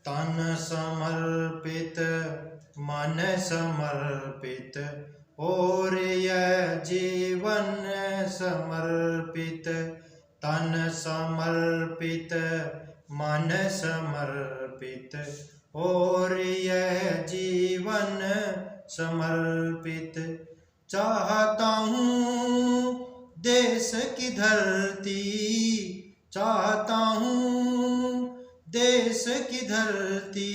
तन समर्पित मन समर्पित और यह जीवन समर्पित। तन समर्पित मन समर्पित और यह जीवन समर्पित। चाहता हूँ देश की धरती, चाहता हूँ देश की धरती,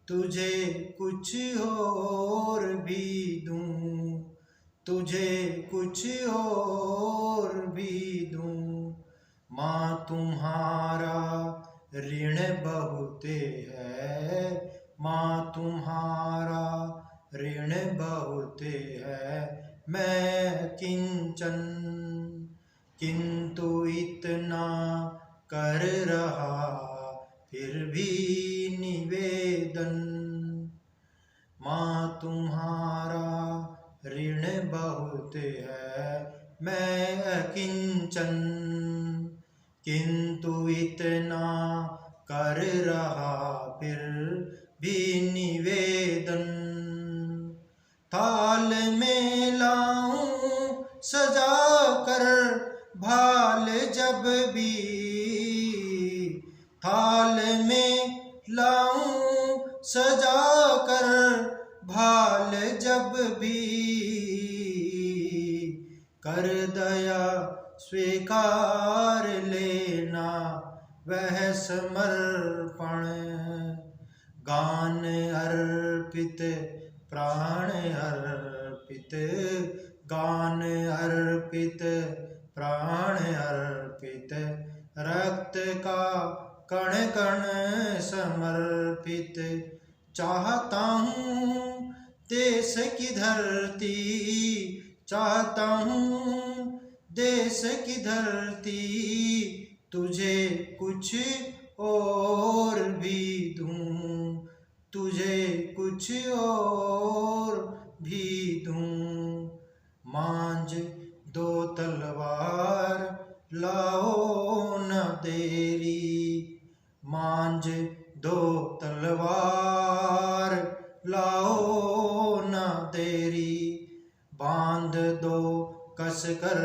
तुझे कुछ और भी दूं, तुझे कुछ और भी दूं। माँ तुम्हारा ऋण बहुत है, माँ तुम्हारा ऋण बहुत है। मैं किंचन किंतु इतना कर रहा फिर भी निवेदन। माँ तुम्हारा ऋण बहुत है, मैं अकिंचन किंतु इतना कर रहा फिर भी निवेदन। थाल में लाऊं सजा कर भाल जब भी, थाल में लाऊं सजा कर भाल जब भी, कर दया स्वीकार लेना वह समर्पण। गान अर्पित प्राण अर्पित, गान अर्पित प्राण अर्पित, रक्त का कण कण समर्पित। चाहता हूँ देश की धरती, चाहता हूँ देश की धरती, तुझे कुछ और भी दूं, तुझे कुछ और भी दूं। मांझ दो तलवार लाओ न देरी, मांझ दो तलवार लाओ न देरी। बांध दो कसकर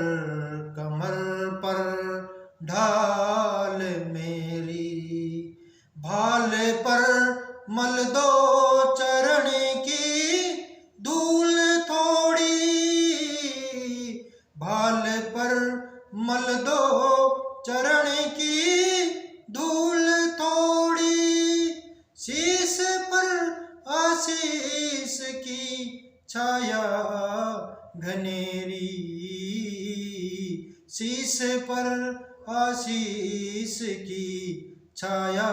कमर पर ढाल मेरी, भाल पर मल दो चरण की धूल थोड़ी, भाल पर मल दो चरण की धूल थोड़ी। शीश पर आशीष की छाया घनेरी, शीश पर आशीष की छाया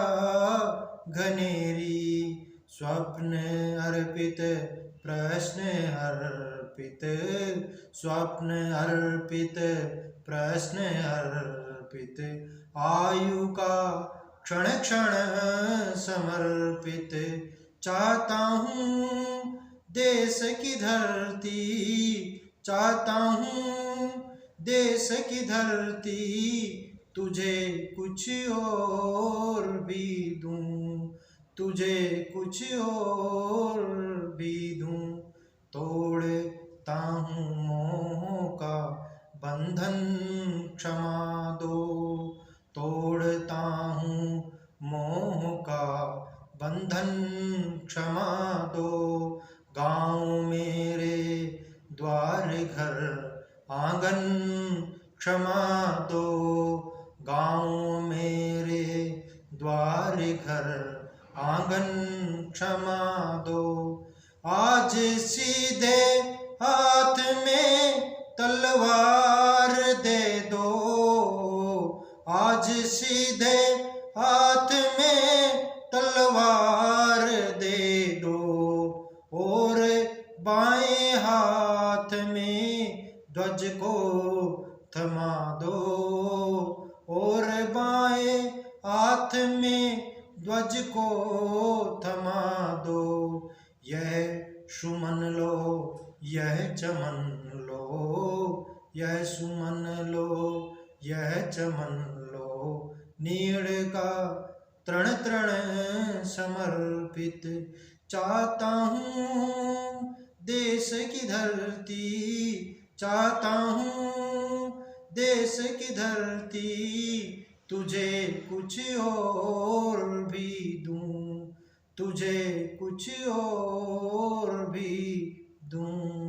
घनेरी। स्वप्न अर्पित प्रश्न अर्पित, स्वप्न अर्पित प्रश्न अर्पित, आयु का क्षण क्षण समर्पित। चाहता हूँ देश की धरती, चाहता हूँ देश की धरती, तुझे कुछ और भी दूं, तुझे कुछ और भी दूं। तोड़ता हूँ मोह का बंधन क्षमा दो, तोड़ता हूँ मोह का बंधन क्षमा दो। गाँव मेरे द्वार घर आंगन क्षमा दो, गाँव मेरे द्वार घर आंगन क्षमा दो। आज सीधे हाथ में तलवार दे दो, आज सीधे हाथ में तलवार दे दो, और बाएं हाथ में ध्वज को थमा दो, और बाएं हाथ में ध्वज को थमा दो। यह सुमन लो, यह चमन लो, यह सुमन लो, यह चमन लो। नीड़ का तृण तृण समर्पित। चाहता हूँ देश की धरती, चाहता हूँ देश की धरती, तुझे कुछ और भी दूँ, तुझे कुछ और भी दूँ।